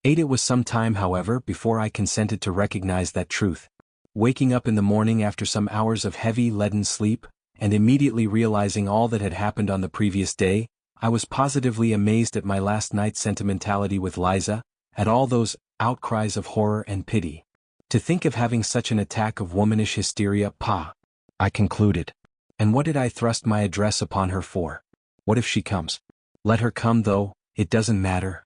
It was some time, however, before I consented to recognize that truth. Waking up in the morning after some hours of heavy, leaden sleep, and immediately realizing all that had happened on the previous day, I was positively amazed at my last night's sentimentality with Liza, at all those outcries of horror and pity. To think of having such an attack of womanish hysteria, pah! I concluded. And what did I thrust my address upon her for? What if she comes? Let her come though, it doesn't matter.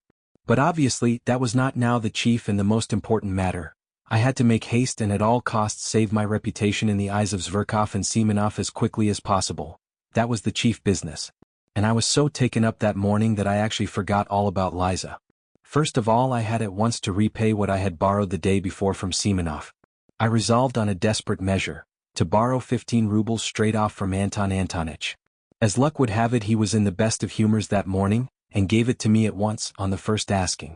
But obviously that was not now the chief and the most important matter. I had to make haste and at all costs save my reputation in the eyes of Zverkov and Semenov as quickly as possible. That was the chief business. And I was so taken up that morning that I actually forgot all about Liza. First of all, I had at once to repay what I had borrowed the day before from Semenov. I resolved on a desperate measure, to borrow 15 rubles straight off from Anton Antonitch. As luck would have it, he was in the best of humors that morning, and gave it to me at once on the first asking.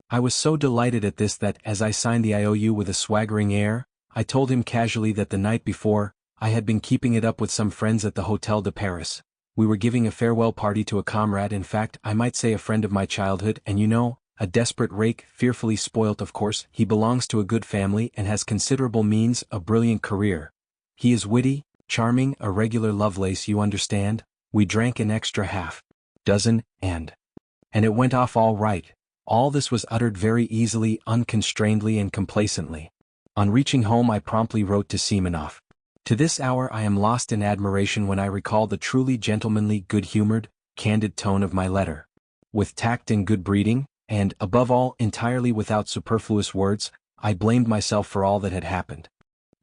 I was so delighted at this that, as I signed the IOU with a swaggering air, I told him casually that the night before, I had been keeping it up with some friends at the Hotel de Paris. We were giving a farewell party to a comrade, in fact, I might say a friend of my childhood, and you know, a desperate rake, fearfully spoilt of course. He belongs to a good family and has considerable means, a brilliant career. He is witty, charming, a regular Lovelace, you understand. We drank an extra half dozen, and it went off all right. All this was uttered very easily, unconstrainedly and complacently. On reaching home I promptly wrote to Semenov. To this hour I am lost in admiration when I recall the truly gentlemanly, good-humored, candid tone of my letter. With tact and good breeding, and, above all, entirely without superfluous words, I blamed myself for all that had happened.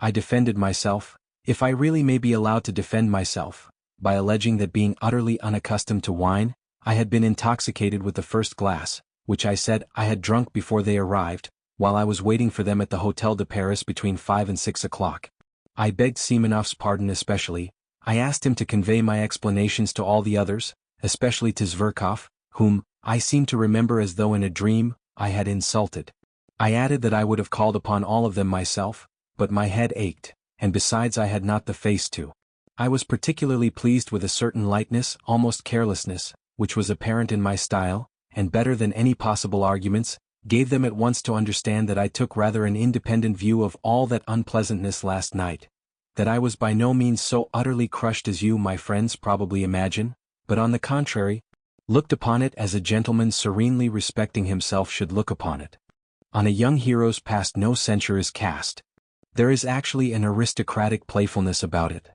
I defended myself, if I really may be allowed to defend myself, by alleging that being utterly unaccustomed to wine, I had been intoxicated with the first glass, which I said I had drunk before they arrived, while I was waiting for them at the Hotel de Paris between 5 and 6 o'clock. I begged Semenov's pardon especially. I asked him to convey my explanations to all the others, especially to Zverkov, whom, I seem to remember as though in a dream, I had insulted. I added that I would have called upon all of them myself, but my head ached, and besides I had not the face to. I was particularly pleased with a certain lightness, almost carelessness, which was apparent in my style, and better than any possible arguments, gave them at once to understand that I took rather an independent view of all that unpleasantness last night, that I was by no means so utterly crushed as you, my friends, probably imagine, but on the contrary, looked upon it as a gentleman serenely respecting himself should look upon it. On a young hero's past no censure is cast. There is actually an aristocratic playfulness about it.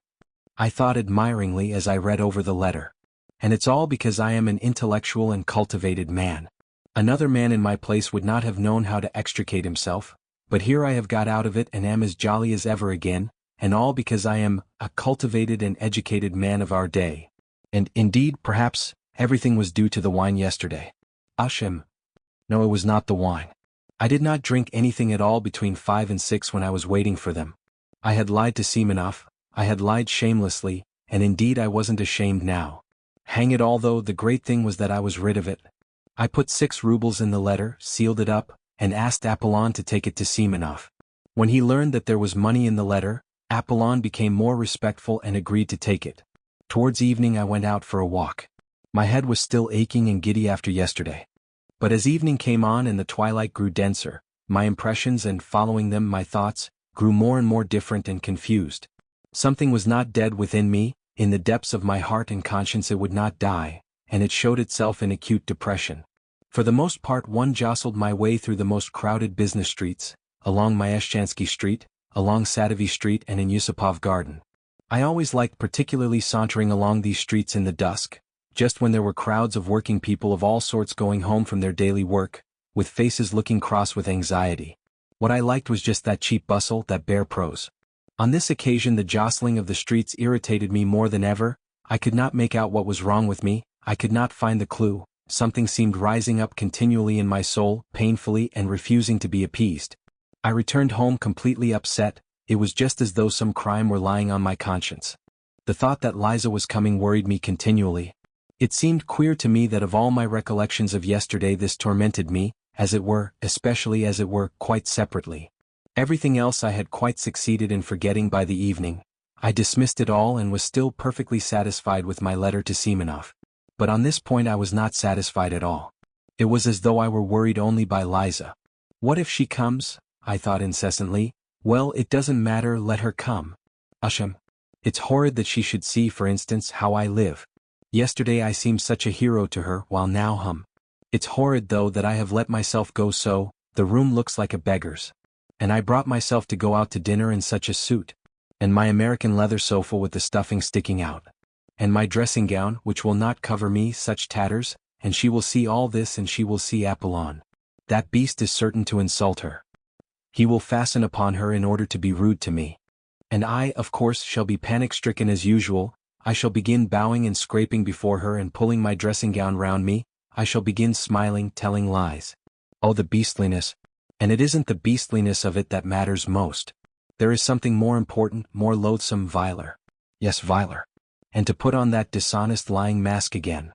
I thought admiringly as I read over the letter. And it's all because I am an intellectual and cultivated man. Another man in my place would not have known how to extricate himself, but here I have got out of it and am as jolly as ever again, and all because I am a cultivated and educated man of our day. And, indeed, perhaps, everything was due to the wine yesterday. Hashem. No, it was not the wine. I did not drink anything at all between 5 and 6 when I was waiting for them. I had lied to Semenov, I had lied shamelessly, and indeed I wasn't ashamed now. Hang it all though, the great thing was that I was rid of it. I put 6 rubles in the letter, sealed it up, and asked Apollon to take it to Semenov. When he learned that there was money in the letter, Apollon became more respectful and agreed to take it. Towards evening I went out for a walk. My head was still aching and giddy after yesterday. But as evening came on and the twilight grew denser, my impressions and, following them, my thoughts, grew more and more different and confused. Something was not dead within me. In the depths of my heart and conscience it would not die, and it showed itself in acute depression. For the most part one jostled my way through the most crowded business streets, along Myeshchansky Street, along Sadovy Street and in Yusupov Garden. I always liked particularly sauntering along these streets in the dusk, just when there were crowds of working people of all sorts going home from their daily work, with faces looking cross with anxiety. What I liked was just that cheap bustle, that bare prose. On this occasion the jostling of the streets irritated me more than ever. I could not make out what was wrong with me, I could not find the clue. Something seemed rising up continually in my soul, painfully and refusing to be appeased. I returned home completely upset. It was just as though some crime were lying on my conscience. The thought that Liza was coming worried me continually. It seemed queer to me that of all my recollections of yesterday this tormented me, as it were, especially as it were, quite separately. Everything else I had quite succeeded in forgetting by the evening. I dismissed it all and was still perfectly satisfied with my letter to Semenov. But on this point I was not satisfied at all. It was as though I were worried only by Liza. What if she comes? I thought incessantly. Well, it doesn't matter, let her come. Usham. It's horrid that she should see, for instance, how I live. Yesterday I seemed such a hero to her, while now It's horrid though that I have let myself go so, the room looks like a beggar's. And I brought myself to go out to dinner in such a suit. And my American leather sofa with the stuffing sticking out. And my dressing gown, which will not cover me, such tatters, and she will see all this and she will see Apollon. That beast is certain to insult her. He will fasten upon her in order to be rude to me. And I, of course, shall be panic-stricken as usual. I shall begin bowing and scraping before her and pulling my dressing gown round me. I shall begin smiling, telling lies. Oh, the beastliness. And it isn't the beastliness of it that matters most. There is something more important, more loathsome, viler. Yes, viler. And to put on that dishonest lying mask again.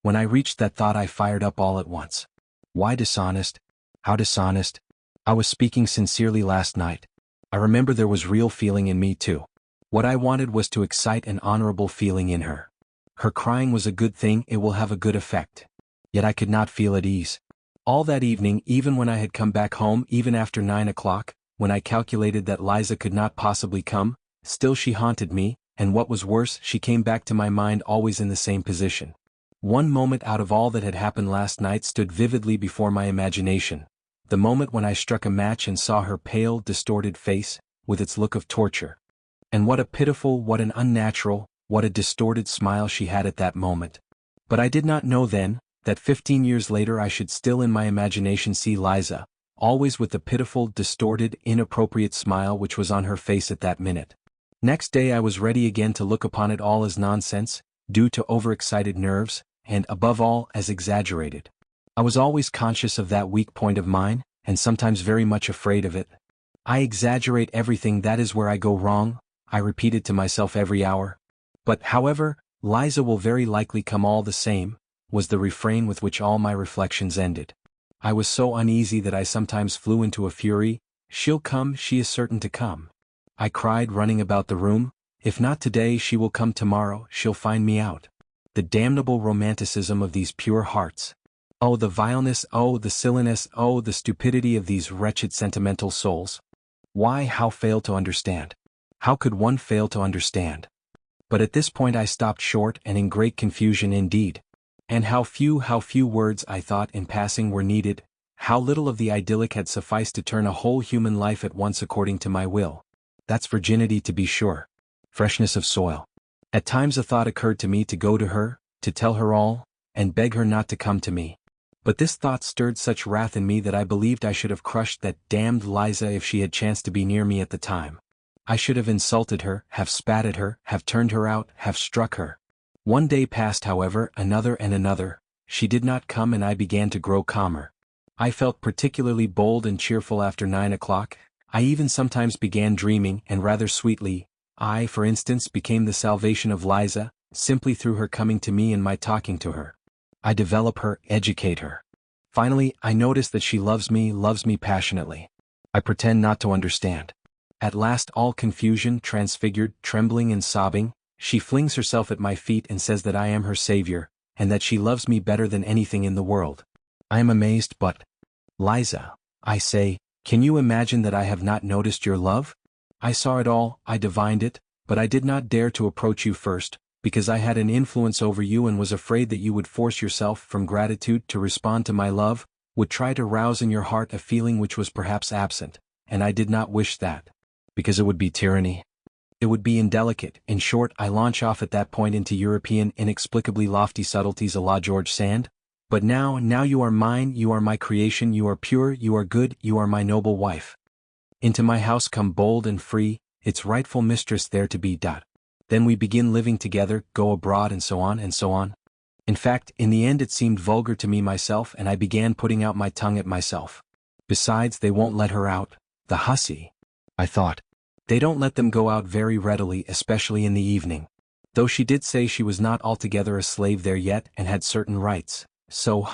When I reached that thought I fired up all at once. Why dishonest? How dishonest? I was speaking sincerely last night. I remember there was real feeling in me too. What I wanted was to excite an honorable feeling in her. Her crying was a good thing, it will have a good effect. Yet I could not feel at ease. All that evening, even when I had come back home, even after 9 o'clock, when I calculated that Liza could not possibly come, still she haunted me, and what was worse, she came back to my mind always in the same position. One moment out of all that had happened last night stood vividly before my imagination. The moment when I struck a match and saw her pale, distorted face, with its look of torture. And what a pitiful, what an unnatural, what a distorted smile she had at that moment. But I did not know then, that 15 years later I should still in my imagination see Liza, always with the pitiful, distorted, inappropriate smile which was on her face at that minute. Next day I was ready again to look upon it all as nonsense, due to overexcited nerves, and, above all, as exaggerated. I was always conscious of that weak point of mine, and sometimes very much afraid of it. I exaggerate everything, that is where I go wrong, I repeated to myself every hour. But, however, Liza will very likely come all the same, was the refrain with which all my reflections ended. I was so uneasy that I sometimes flew into a fury. She'll come, she is certain to come. I cried, running about the room. If not today, she will come tomorrow, she'll find me out. The damnable romanticism of these pure hearts. Oh, the vileness, oh, the silliness, oh, the stupidity of these wretched sentimental souls. Why, how fail to understand? How could one fail to understand? But at this point I stopped short and in great confusion indeed. And how few words, I thought in passing, were needed, how little of the idyllic had sufficed to turn a whole human life at once according to my will. That's virginity, to be sure. Freshness of soil. At times a thought occurred to me to go to her, to tell her all, and beg her not to come to me. But this thought stirred such wrath in me that I believed I should have crushed that damned Liza if she had chanced to be near me at the time. I should have insulted her, have spat at her, have turned her out, have struck her. One day passed, however, another and another. She did not come, and I began to grow calmer. I felt particularly bold and cheerful after 9 o'clock. I even sometimes began dreaming, and rather sweetly. I, for instance, became the salvation of Liza, simply through her coming to me and my talking to her. I develop her, educate her. Finally, I notice that she loves me passionately. I pretend not to understand. At last, all confusion, transfigured, trembling and sobbing, she flings herself at my feet and says that I am her savior, and that she loves me better than anything in the world. I am amazed, but, Liza, I say, can you imagine that I have not noticed your love? I saw it all, I divined it, but I did not dare to approach you first, because I had an influence over you and was afraid that you would force yourself from gratitude to respond to my love, would try to rouse in your heart a feeling which was perhaps absent, and I did not wish that. Because it would be tyranny. It would be indelicate. In short, I launch off at that point into European inexplicably lofty subtleties a la George Sand. But now you are mine, you are my creation, you are pure, you are good, you are my noble wife. Into my house come bold and free, its rightful mistress there to be. Then we begin living together, go abroad and so on and so on. In fact, in the end it seemed vulgar to me myself, and I began putting out my tongue at myself. Besides, they won't let her out, the hussy, I thought. They don't let them go out very readily, especially in the evening. Though she did say she was not altogether a slave there yet and had certain rights, so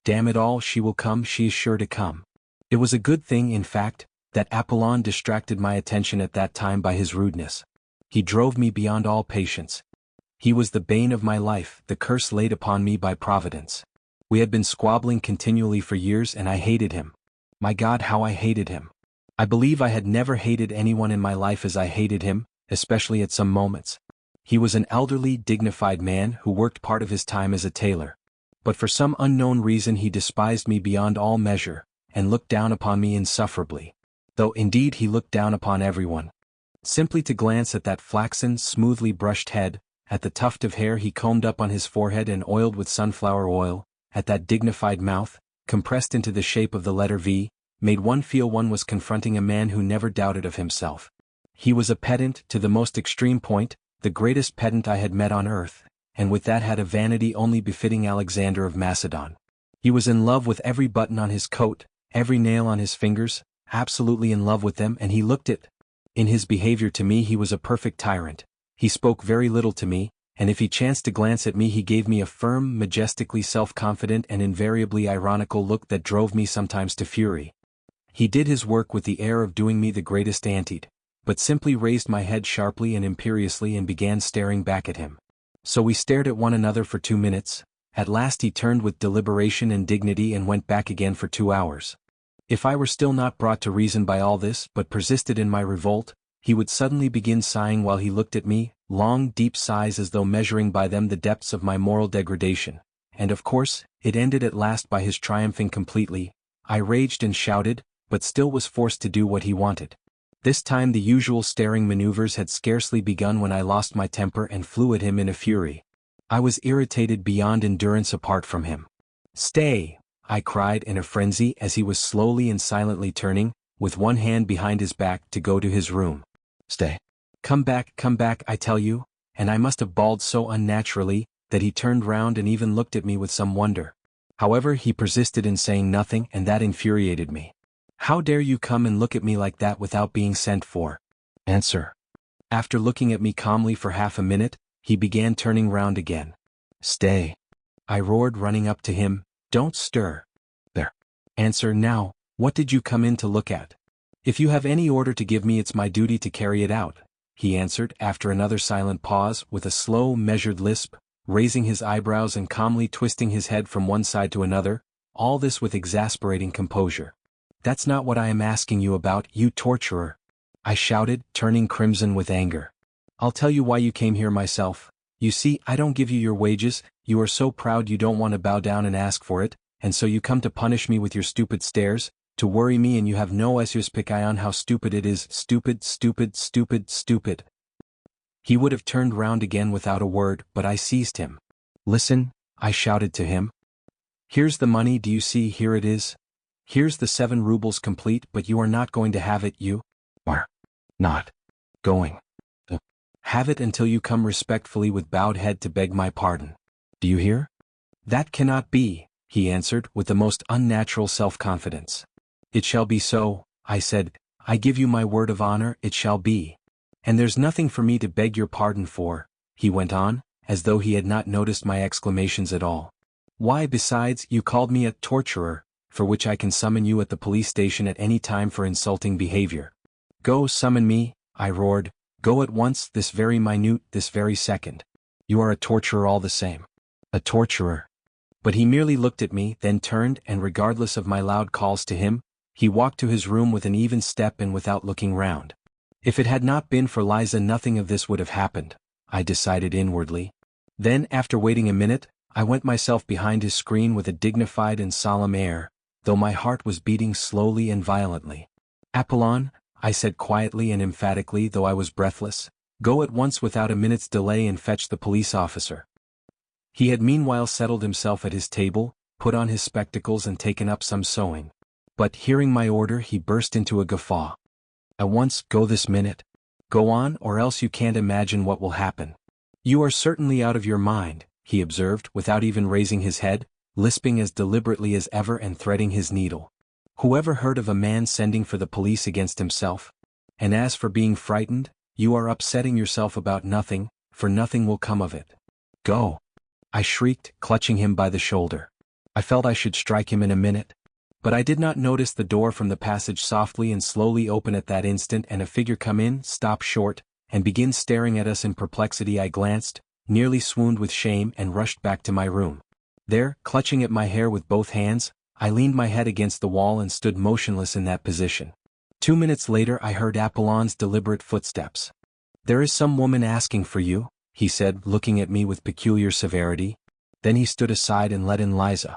damn it all, she will come, she is sure to come. It was a good thing, in fact, that Apollon distracted my attention at that time by his rudeness. He drove me beyond all patience. He was the bane of my life, the curse laid upon me by Providence. We had been squabbling continually for years and I hated him. My God, how I hated him. I believe I had never hated anyone in my life as I hated him, especially at some moments. He was an elderly, dignified man who worked part of his time as a tailor. But for some unknown reason he despised me beyond all measure, and looked down upon me insufferably. Though indeed he looked down upon everyone. Simply to glance at that flaxen, smoothly brushed head, at the tuft of hair he combed up on his forehead and oiled with sunflower oil, at that dignified mouth, compressed into the shape of the letter V, made one feel one was confronting a man who never doubted of himself. He was a pedant to the most extreme point, the greatest pedant I had met on earth, and with that had a vanity only befitting Alexander of Macedon. He was in love with every button on his coat, every nail on his fingers, absolutely in love with them, and he looked it. In his behavior to me he was a perfect tyrant. He spoke very little to me, and if he chanced to glance at me he gave me a firm, majestically self-confident and invariably ironical look that drove me sometimes to fury. He did his work with the air of doing me the greatest anteed, but simply raised my head sharply and imperiously and began staring back at him. So we stared at one another for 2 minutes. At last he turned with deliberation and dignity and went back again for 2 hours. If I were still not brought to reason by all this but persisted in my revolt, he would suddenly begin sighing while he looked at me, long deep sighs as though measuring by them the depths of my moral degradation, and of course, it ended at last by his triumphing completely. I raged and shouted, but still was forced to do what he wanted. This time the usual staring maneuvers had scarcely begun when I lost my temper and flew at him in a fury. I was irritated beyond endurance apart from him. "Stay!" I cried in a frenzy as he was slowly and silently turning, with one hand behind his back, to go to his room. "Stay. Come back, I tell you," and I must have bawled so unnaturally that he turned round and even looked at me with some wonder. However, he persisted in saying nothing, and that infuriated me. "How dare you come and look at me like that without being sent for? Answer." After looking at me calmly for half a minute, he began turning round again. "Stay," I roared, running up to him. "Don't stir. There. Answer now, what did you come in to look at?" "If you have any order to give me it's my duty to carry it out," he answered after another silent pause with a slow, measured lisp, raising his eyebrows and calmly twisting his head from one side to another, all this with exasperating composure. "That's not what I am asking you about, you torturer," I shouted, turning crimson with anger. "I'll tell you why you came here myself. You see, I don't give you your wages, you are so proud you don't want to bow down and ask for it, and so you come to punish me with your stupid stares, to worry me, and you have no on how stupid it is. Stupid, stupid, stupid, stupid." He would have turned round again without a word, but I seized him. "Listen," I shouted to him. "Here's the money, do you see, here it is. Here's the 7 rubles complete, but you are not going to have it, you are not going to have it until you come respectfully with bowed head to beg my pardon. Do you hear?" "That cannot be," he answered with the most unnatural self-confidence. "It shall be so," I said. "I give you my word of honor, it shall be. And there's nothing for me to beg your pardon for," he went on, as though he had not noticed my exclamations at all. "Why, besides, you called me a torturer, for which I can summon you at the police station at any time for insulting behavior. Go summon me," I roared. "Go at once, this very minute, this very second. You are a torturer all the same. A torturer." But he merely looked at me, then turned, and regardless of my loud calls to him, he walked to his room with an even step and without looking round. If it had not been for Liza, nothing of this would have happened, I decided inwardly. Then, after waiting a minute, I went myself behind his screen with a dignified and solemn air, though my heart was beating slowly and violently. "Apollon," I said quietly and emphatically, though I was breathless, "go at once without a minute's delay and fetch the police officer." He had meanwhile settled himself at his table, put on his spectacles and taken up some sewing. But, hearing my order, he burst into a guffaw. "At once, go this minute. Go on, or else you can't imagine what will happen." "You are certainly out of your mind," he observed without even raising his head, lisping as deliberately as ever and threading his needle. "Whoever heard of a man sending for the police against himself? And as for being frightened, you are upsetting yourself about nothing, for nothing will come of it. Go!" I shrieked, clutching him by the shoulder. I felt I should strike him in a minute. But I did not notice the door from the passage softly and slowly open at that instant and a figure come in, stop short, and begin staring at us in perplexity. I glanced, nearly swooned with shame, and rushed back to my room. There, clutching at my hair with both hands, I leaned my head against the wall and stood motionless in that position. 2 minutes later I heard Apollon's deliberate footsteps. "There is some woman asking for you," he said, looking at me with peculiar severity. Then he stood aside and let in Liza.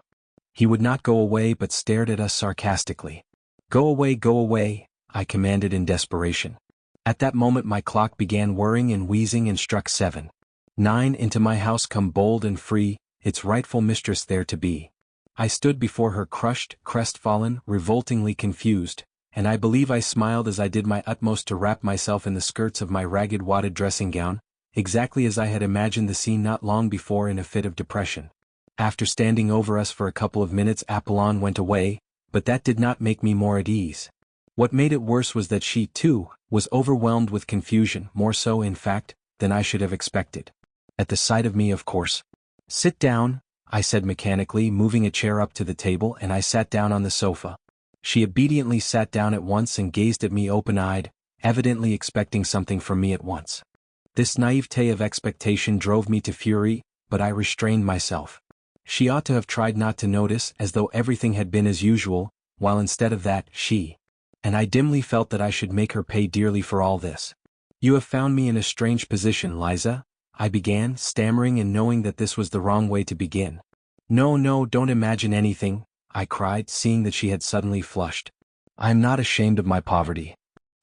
He would not go away but stared at us sarcastically. Go away," I commanded in desperation. At that moment my clock began whirring and wheezing and struck 7. 9. Into my house come bold and free, its rightful mistress there to be. I stood before her crushed, crestfallen, revoltingly confused, and I believe I smiled as I did my utmost to wrap myself in the skirts of my ragged wadded dressing gown, exactly as I had imagined the scene not long before in a fit of depression. After standing over us for a couple of minutes Apollon went away, but that did not make me more at ease. What made it worse was that she, too, was overwhelmed with confusion, more so, in fact, than I should have expected. At the sight of me, of course. "Sit down," I said mechanically, moving a chair up to the table, and I sat down on the sofa. She obediently sat down at once and gazed at me open-eyed, evidently expecting something from me at once. This naivete of expectation drove me to fury, but I restrained myself. She ought to have tried not to notice, as though everything had been as usual, while instead of that, and I dimly felt that I should make her pay dearly for all this. "You have found me in a strange position, Liza," I began, stammering and knowing that this was the wrong way to begin. No, don't imagine anything," I cried, seeing that she had suddenly flushed. "I am not ashamed of my poverty.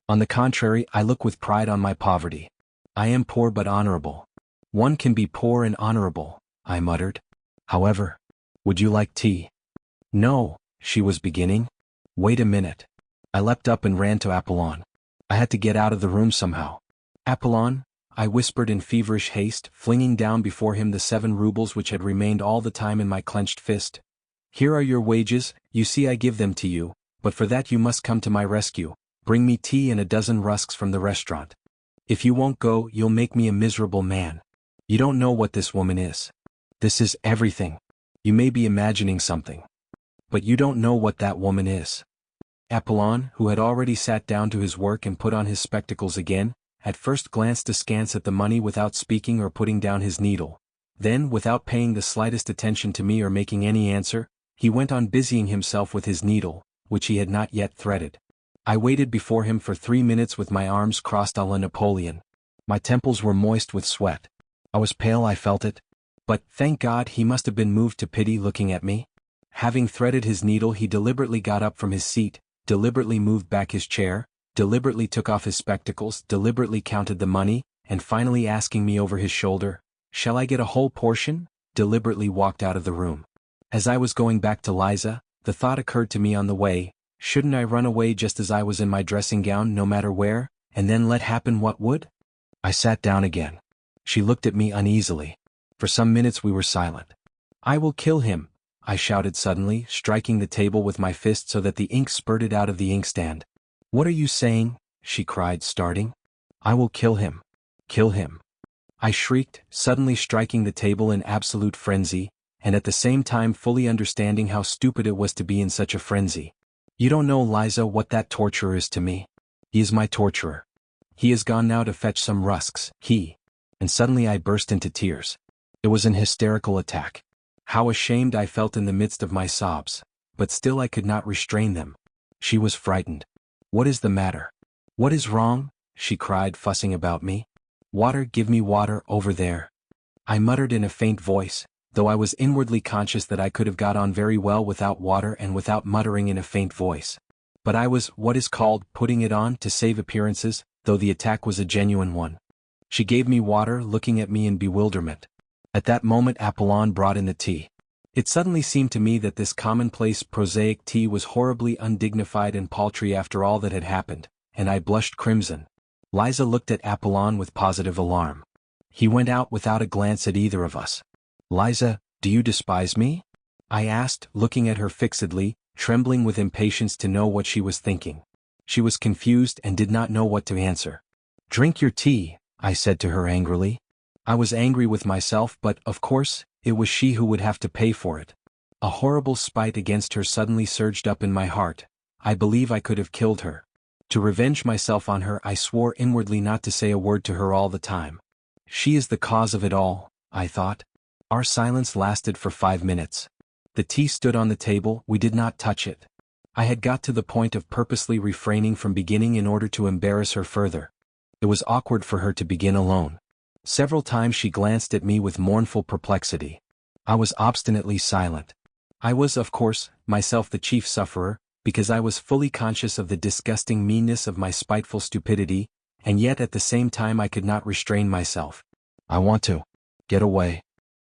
On the contrary, I look with pride on my poverty. I am poor but honorable." "One can be poor and honorable," I muttered. "However, would you like tea?" "No," she was beginning. "Wait a minute." I leapt up and ran to Apollon. I had to get out of the room somehow. "Apollon," I whispered in feverish haste, flinging down before him the 7 rubles which had remained all the time in my clenched fist. "Here are your wages, you see I give them to you, but for that you must come to my rescue, bring me tea and a dozen rusks from the restaurant. If you won't go, you'll make me a miserable man. You don't know what this woman is. This is everything. You may be imagining something. But you don't know what that woman is." Apollon, who had already sat down to his work and put on his spectacles again, at first glanced askance at the money without speaking or putting down his needle. Then, without paying the slightest attention to me or making any answer, he went on busying himself with his needle, which he had not yet threaded. I waited before him for 3 minutes with my arms crossed à la Napoleon. My temples were moist with sweat. I was pale, I felt it. But, thank God, he must have been moved to pity looking at me. Having threaded his needle, he deliberately got up from his seat, deliberately moved back his chair, deliberately took off his spectacles, deliberately counted the money, and finally asking me over his shoulder, "Shall I get a whole portion?" deliberately walked out of the room. As I was going back to Liza, the thought occurred to me on the way, shouldn't I run away just as I was in my dressing gown no matter where, and then let happen what would? I sat down again. She looked at me uneasily. For some minutes we were silent. "I will kill him," I shouted suddenly, striking the table with my fist so that the ink spurted out of the inkstand. "What are you saying?" she cried, starting. "I will kill him. Kill him," I shrieked, suddenly striking the table in absolute frenzy, and at the same time fully understanding how stupid it was to be in such a frenzy. "You don't know, Liza, what that torturer is to me. He is my torturer. He has gone now to fetch some rusks, and suddenly I burst into tears. It was an hysterical attack. How ashamed I felt in the midst of my sobs, but still I could not restrain them. She was frightened. "What is the matter? What is wrong?" she cried, fussing about me. "Water, give me water, over there," I muttered in a faint voice, though I was inwardly conscious that I could have got on very well without water and without muttering in a faint voice. But I was, what is called, putting it on to save appearances, though the attack was a genuine one. She gave me water, looking at me in bewilderment. At that moment Apollon brought in the tea. It suddenly seemed to me that this commonplace, prosaic tea was horribly undignified and paltry after all that had happened, and I blushed crimson. Liza looked at Apollon with positive alarm. He went out without a glance at either of us. "Liza, do you despise me?" I asked, looking at her fixedly, trembling with impatience to know what she was thinking. She was confused and did not know what to answer. "Drink your tea," I said to her angrily. I was angry with myself, but, of course, it was she who would have to pay for it. A horrible spite against her suddenly surged up in my heart. I believe I could have killed her. To revenge myself on her, I swore inwardly not to say a word to her all the time. She is the cause of it all, I thought. Our silence lasted for 5 minutes. The tea stood on the table, we did not touch it. I had got to the point of purposely refraining from beginning in order to embarrass her further. It was awkward for her to begin alone. Several times she glanced at me with mournful perplexity. I was obstinately silent. I was, of course, myself the chief sufferer, because I was fully conscious of the disgusting meanness of my spiteful stupidity, and yet at the same time I could not restrain myself. I want to get away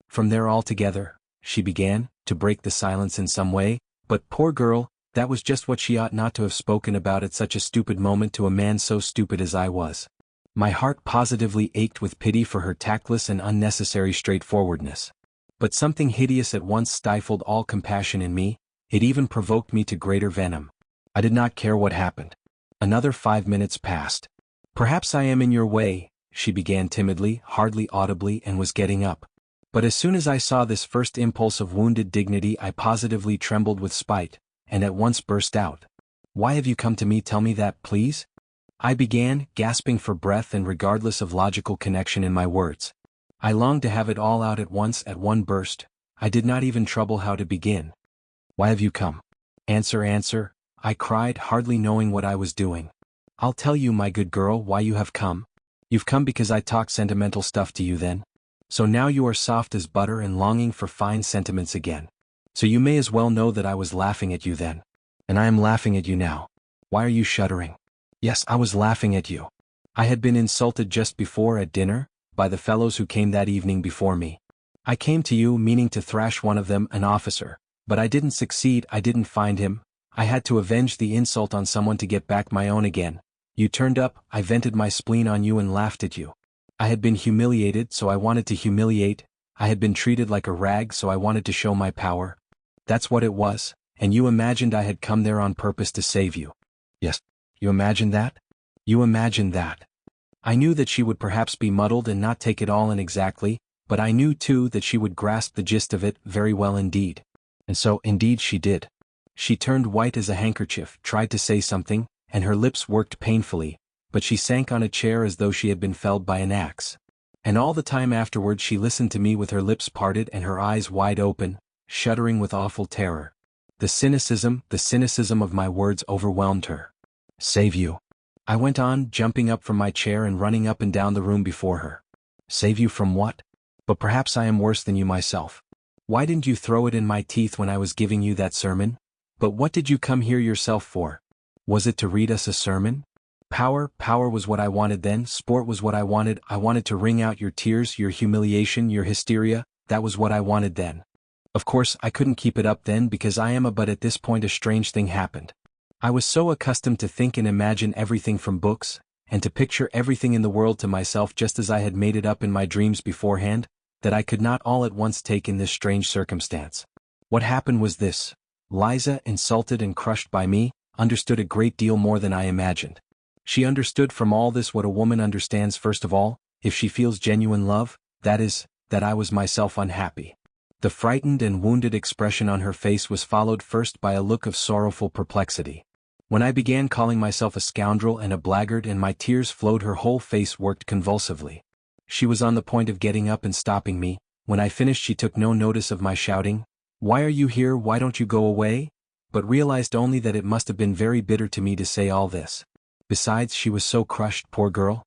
from there altogether, she began, to break the silence in some way, but poor girl, that was just what she ought not to have spoken about at such a stupid moment to a man so stupid as I was. My heart positively ached with pity for her tactless and unnecessary straightforwardness. But something hideous at once stifled all compassion in me, it even provoked me to greater venom. I did not care what happened. Another 5 minutes passed. Perhaps I am in your way, she began timidly, hardly audibly, and was getting up. But as soon as I saw this first impulse of wounded dignity I positively trembled with spite, and at once burst out. Why have you come to me? Tell me that, please? I began, gasping for breath and regardless of logical connection in my words. I longed to have it all out at once at one burst. I did not even trouble how to begin. Why have you come? Answer, I cried, hardly knowing what I was doing. I'll tell you, my good girl, why you have come. You've come because I talked sentimental stuff to you then. So now you are soft as butter and longing for fine sentiments again. So you may as well know that I was laughing at you then. And I am laughing at you now. Why are you shuddering? Yes, I was laughing at you. I had been insulted just before at dinner, by the fellows who came that evening before me. I came to you meaning to thrash one of them, an officer, but I didn't succeed, I didn't find him. I had to avenge the insult on someone to get back my own again. You turned up, I vented my spleen on you and laughed at you. I had been humiliated, so I wanted to humiliate. I had been treated like a rag, so I wanted to show my power. That's what it was, and you imagined I had come there on purpose to save you. Yes, you imagined that? You imagined that. I knew that she would perhaps be muddled and not take it all in exactly, but I knew too that she would grasp the gist of it very well indeed. And so, indeed, she did. She turned white as a handkerchief, tried to say something, and her lips worked painfully, but she sank on a chair as though she had been felled by an axe. And all the time afterward she listened to me with her lips parted and her eyes wide open, shuddering with awful terror. The cynicism of my words overwhelmed her. Save you. I went on, jumping up from my chair and running up and down the room before her. Save you from what? But perhaps I am worse than you myself. Why didn't you throw it in my teeth when I was giving you that sermon? But what did you come here yourself for? Was it to read us a sermon? Power was what I wanted then, sport was what I wanted to wring out your tears, your humiliation, your hysteria, that was what I wanted then. Of course, I couldn't keep it up then because I am but at this point a strange thing happened. I was so accustomed to think and imagine everything from books, and to picture everything in the world to myself just as I had made it up in my dreams beforehand, that I could not all at once take in this strange circumstance. What happened was this. Liza, insulted and crushed by me, understood a great deal more than I imagined. She understood from all this what a woman understands first of all, if she feels genuine love, that is, that I was myself unhappy. The frightened and wounded expression on her face was followed first by a look of sorrowful perplexity. When I began calling myself a scoundrel and a blackguard and my tears flowed, her whole face worked convulsively. She was on the point of getting up and stopping me. When I finished she took no notice of my shouting, "Why are you here? Why don't you go away?" but realized only that it must have been very bitter to me to say all this. Besides, she was so crushed, poor girl.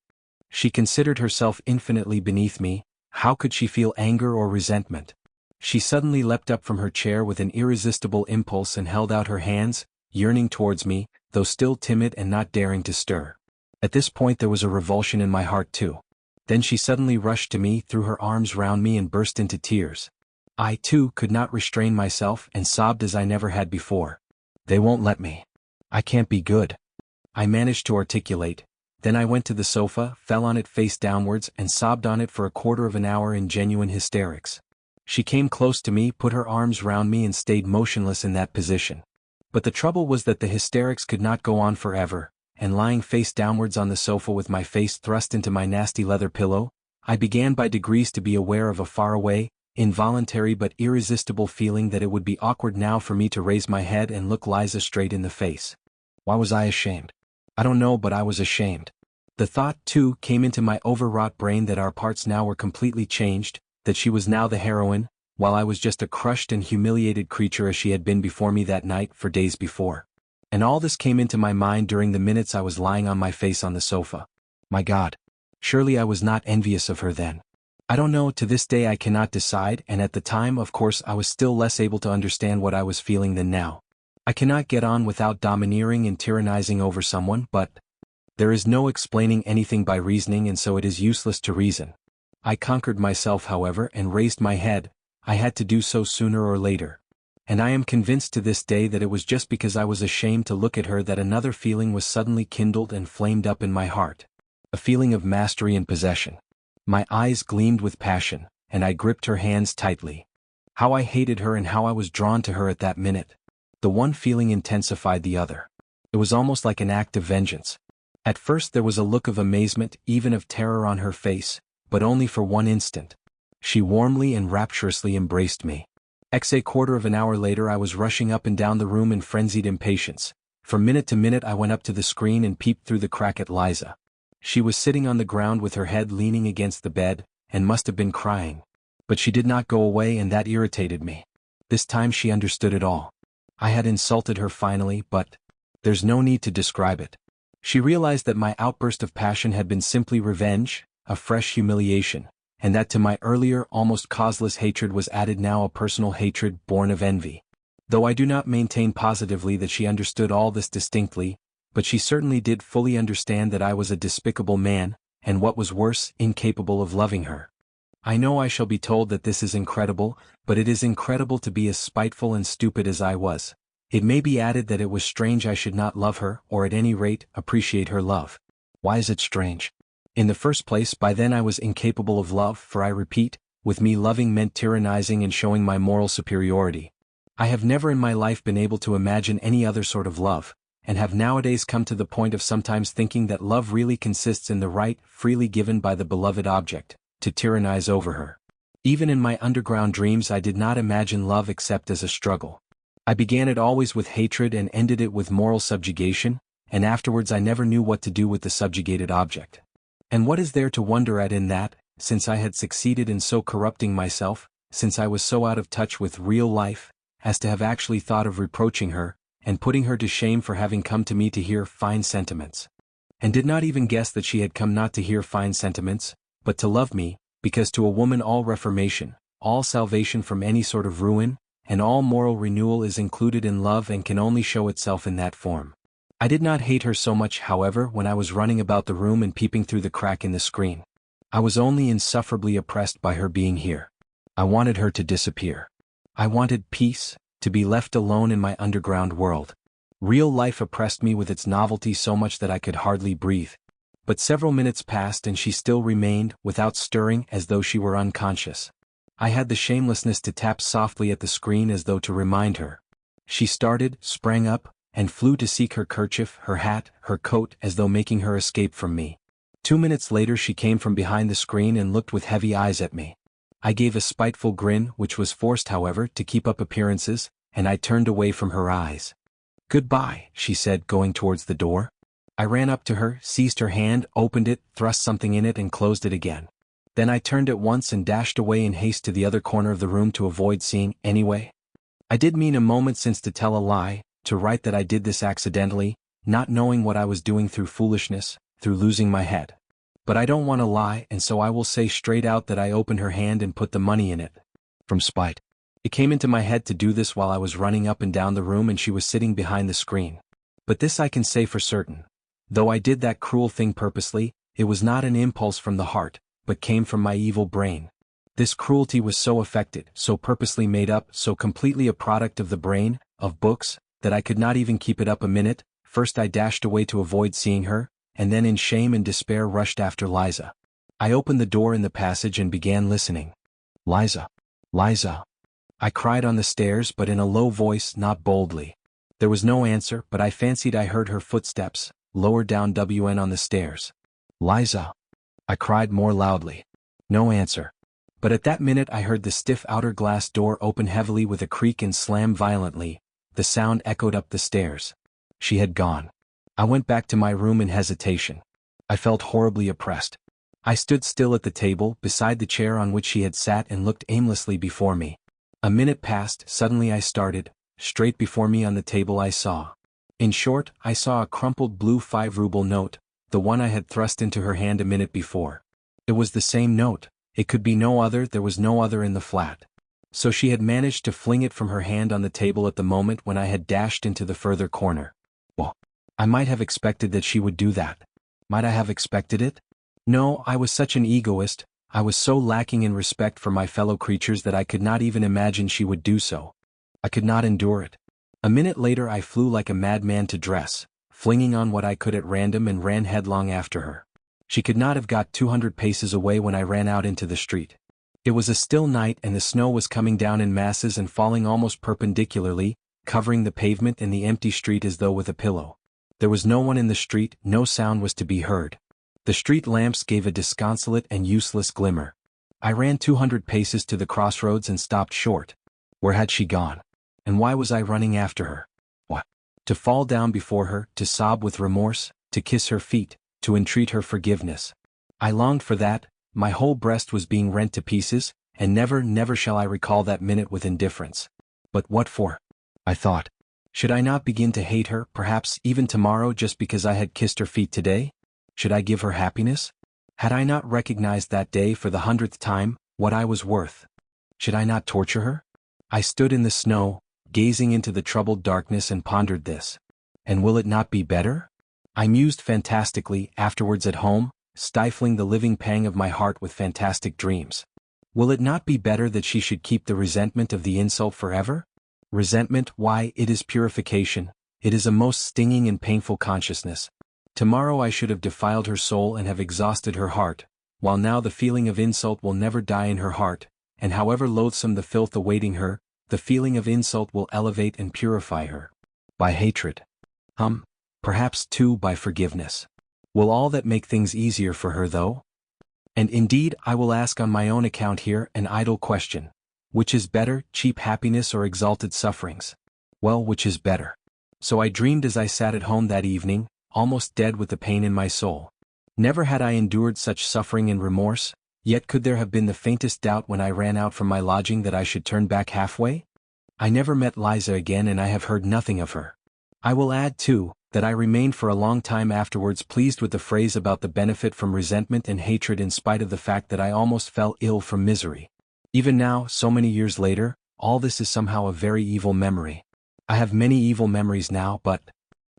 She considered herself infinitely beneath me. How could she feel anger or resentment? She suddenly leapt up from her chair with an irresistible impulse and held out her hands, yearning towards me, though still timid and not daring to stir. At this point there was a revulsion in my heart too. Then she suddenly rushed to me, threw her arms round me and burst into tears. I, too, could not restrain myself and sobbed as I never had before. They won't let me. I can't be good. I managed to articulate. Then I went to the sofa, fell on it face downwards and sobbed on it for a quarter of an hour in genuine hysterics. She came close to me, put her arms round me and stayed motionless in that position. But the trouble was that the hysterics could not go on forever, and lying face downwards on the sofa with my face thrust into my nasty leather pillow, I began by degrees to be aware of a faraway, involuntary but irresistible feeling that it would be awkward now for me to raise my head and look Liza straight in the face. Why was I ashamed? I don't know, but I was ashamed. The thought, too, came into my overwrought brain that our parts now were completely changed, that she was now the heroine, while I was just a crushed and humiliated creature as she had been before me that night for days before. And all this came into my mind during the minutes I was lying on my face on the sofa. My God! Surely I was not envious of her then. I don't know, to this day I cannot decide, and at the time of course I was still less able to understand what I was feeling than now. I cannot get on without domineering and tyrannizing over someone, but there is no explaining anything by reasoning, and so it is useless to reason. I conquered myself, however, and raised my head. I had to do so sooner or later. And I am convinced to this day that it was just because I was ashamed to look at her that another feeling was suddenly kindled and flamed up in my heart. A feeling of mastery and possession. My eyes gleamed with passion, and I gripped her hands tightly. How I hated her and how I was drawn to her at that minute. The one feeling intensified the other. It was almost like an act of vengeance. At first there was a look of amazement, even of terror on her face, but only for one instant. She warmly and rapturously embraced me. A quarter of an hour later I was rushing up and down the room in frenzied impatience. From minute to minute I went up to the screen and peeped through the crack at Liza. She was sitting on the ground with her head leaning against the bed, and must have been crying. But she did not go away, and that irritated me. This time she understood it all. I had insulted her finally, but there's no need to describe it. She realized that my outburst of passion had been simply revenge, a fresh humiliation, and that to my earlier, almost causeless hatred was added now a personal hatred born of envy. Though I do not maintain positively that she understood all this distinctly, but she certainly did fully understand that I was a despicable man, and what was worse, incapable of loving her. I know I shall be told that this is incredible, but it is incredible to be as spiteful and stupid as I was. It may be added that it was strange I should not love her, or at any rate, appreciate her love. Why is it strange? In the first place, by then I was incapable of love, for I repeat, with me loving meant tyrannizing and showing my moral superiority. I have never in my life been able to imagine any other sort of love, and have nowadays come to the point of sometimes thinking that love really consists in the right, freely given by the beloved object, to tyrannize over her. Even in my underground dreams I did not imagine love except as a struggle. I began it always with hatred and ended it with moral subjugation, and afterwards I never knew what to do with the subjugated object. And what is there to wonder at in that, since I had succeeded in so corrupting myself, since I was so out of touch with real life, as to have actually thought of reproaching her, and putting her to shame for having come to me to hear fine sentiments? And did not even guess that she had come not to hear fine sentiments, but to love me, because to a woman all reformation, all salvation from any sort of ruin, and all moral renewal is included in love and can only show itself in that form. I did not hate her so much, however, when I was running about the room and peeping through the crack in the screen. I was only insufferably oppressed by her being here. I wanted her to disappear. I wanted peace, to be left alone in my underground world. Real life oppressed me with its novelty so much that I could hardly breathe. But several minutes passed and she still remained, without stirring, as though she were unconscious. I had the shamelessness to tap softly at the screen as though to remind her. She started, sprang up, and flew to seek her kerchief, her hat, her coat, as though making her escape from me. 2 minutes later she came from behind the screen and looked with heavy eyes at me. I gave a spiteful grin, which was forced, however, to keep up appearances, and I turned away from her eyes. "Goodbye," she said, going towards the door. I ran up to her, seized her hand, opened it, thrust something in it and closed it again. Then I turned at once and dashed away in haste to the other corner of the room to avoid seeing, anyway. I did mean a moment since to tell a lie, to write that I did this accidentally, not knowing what I was doing, through foolishness, through losing my head. But I don't want to lie, and so I will say straight out that I opened her hand and put the money in it. From spite. It came into my head to do this while I was running up and down the room and she was sitting behind the screen. But this I can say for certain. Though I did that cruel thing purposely, it was not an impulse from the heart, but came from my evil brain. This cruelty was so affected, so purposely made up, so completely a product of the brain, of books, that I could not even keep it up a minute. First I dashed away to avoid seeing her, and then in shame and despair rushed after Liza. I opened the door in the passage and began listening. "Liza! Liza!" I cried on the stairs, but in a low voice, not boldly. There was no answer, but I fancied I heard her footsteps, lower down on the stairs. "Liza!" I cried more loudly. No answer. But at that minute I heard the stiff outer glass door open heavily with a creak and slam violently. The sound echoed up the stairs. She had gone. I went back to my room in hesitation. I felt horribly oppressed. I stood still at the table, beside the chair on which she had sat, and looked aimlessly before me. A minute passed, suddenly I started. Straight before me on the table I saw. In short, I saw a crumpled blue 5-ruble note, the one I had thrust into her hand a minute before. It was the same note. It could be no other, there was no other in the flat. So she had managed to fling it from her hand on the table at the moment when I had dashed into the further corner. Well, I might have expected that she would do that. Might I have expected it? No, I was such an egoist, I was so lacking in respect for my fellow creatures that I could not even imagine she would do so. I could not endure it. A minute later I flew like a madman to dress, flinging on what I could at random, and ran headlong after her. She could not have got 200 paces away when I ran out into the street. It was a still night, and the snow was coming down in masses and falling almost perpendicularly, covering the pavement and the empty street as though with a pillow. There was no one in the street, no sound was to be heard. The street lamps gave a disconsolate and useless glimmer. I ran 200 paces to the crossroads and stopped short. Where had she gone? And why was I running after her? What? To fall down before her, to sob with remorse, to kiss her feet, to entreat her forgiveness. I longed for that, my whole breast was being rent to pieces, and never shall I recall that minute with indifference. But what for? I thought. Should I not begin to hate her, perhaps even tomorrow, just because I had kissed her feet today? Should I give her happiness? Had I not recognized that day for the 100th time what I was worth? Should I not torture her? I stood in the snow, gazing into the troubled darkness, and pondered this. And will it not be better? I mused fantastically, afterwards at home, stifling the living pang of my heart with fantastic dreams. Will it not be better that she should keep the resentment of the insult forever? Resentment, why, it is purification, it is a most stinging and painful consciousness. Tomorrow I should have defiled her soul and have exhausted her heart, while now the feeling of insult will never die in her heart, and however loathsome the filth awaiting her, the feeling of insult will elevate and purify her. By hatred. Perhaps too by forgiveness. Will all that make things easier for her though? And indeed I will ask on my own account here an idle question. Which is better, cheap happiness or exalted sufferings? Well, which is better? So I dreamed as I sat at home that evening, almost dead with the pain in my soul. Never had I endured such suffering and remorse, yet could there have been the faintest doubt when I ran out from my lodging that I should turn back halfway? I never met Liza again, and I have heard nothing of her. I will add, too, that I remained for a long time afterwards pleased with the phrase about the benefit from resentment and hatred, in spite of the fact that I almost fell ill from misery. Even now, so many years later, all this is somehow a very evil memory. I have many evil memories now, but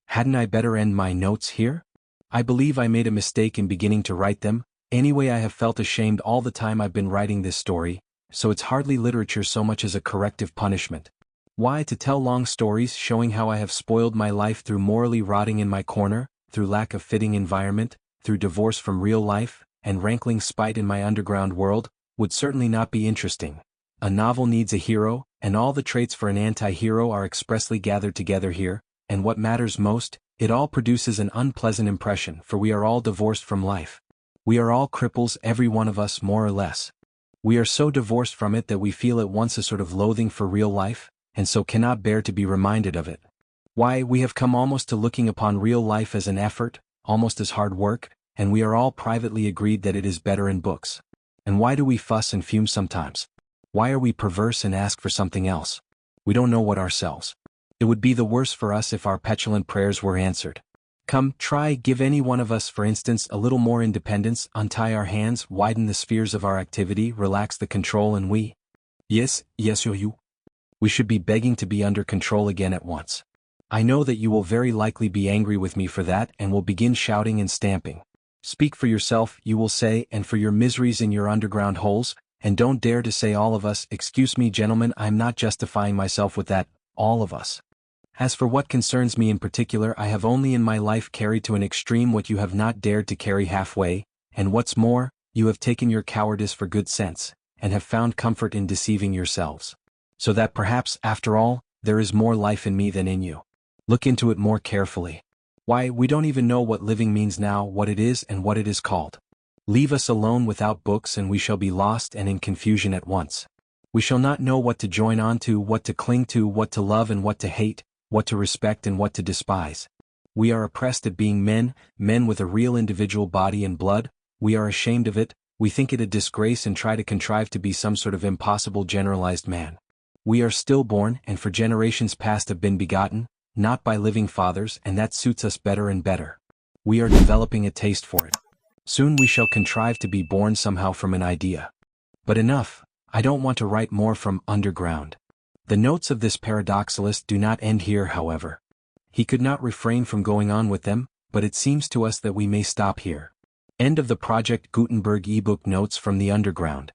hadn't I better end my notes here? I believe I made a mistake in beginning to write them. Anyway, I have felt ashamed all the time I've been writing this story, so it's hardly literature so much as a corrective punishment. Why, to tell long stories showing how I have spoiled my life through morally rotting in my corner, through lack of fitting environment, through divorce from real life, and rankling spite in my underground world, would certainly not be interesting. A novel needs a hero, and all the traits for an anti-hero are expressly gathered together here, and what matters most, it all produces an unpleasant impression, for we are all divorced from life. We are all cripples, every one of us more or less. We are so divorced from it that we feel at once a sort of loathing for real life, and so cannot bear to be reminded of it. Why, we have come almost to looking upon real life as an effort, almost as hard work, and we are all privately agreed that it is better in books. And why do we fuss and fume sometimes? Why are we perverse and ask for something else? We don't know what ourselves. It would be the worse for us if our petulant prayers were answered. Come, try, give any one of us, for instance, a little more independence, untie our hands, widen the spheres of our activity, relax the control, and yes, you. We should be begging to be under control again at once. I know that you will very likely be angry with me for that and will begin shouting and stamping. Speak for yourself, you will say, and for your miseries in your underground holes, and don't dare to say all of us. Excuse me, gentlemen, I'm not justifying myself with that, all of us. As for what concerns me in particular, I have only in my life carried to an extreme what you have not dared to carry halfway, and what's more, you have taken your cowardice for good sense, and have found comfort in deceiving yourselves. So that perhaps, after all, there is more life in me than in you. Look into it more carefully. Why, we don't even know what living means now, what it is and what it is called. Leave us alone without books and we shall be lost and in confusion at once. We shall not know what to join on to, what to cling to, what to love and what to hate, what to respect and what to despise. We are oppressed at being men with a real individual body and blood, We are ashamed of it, we think it a disgrace and try to contrive to be some sort of impossible generalized man. We are stillborn and for generations past have been begotten, not by living fathers, and that suits us better and better. We are developing a taste for it. Soon we shall contrive to be born somehow from an idea. But enough, I don't want to write more from underground. The notes of this paradoxalist do not end here, however. He could not refrain from going on with them, but it seems to us that we may stop here. End of the Project Gutenberg ebook Notes from the Underground.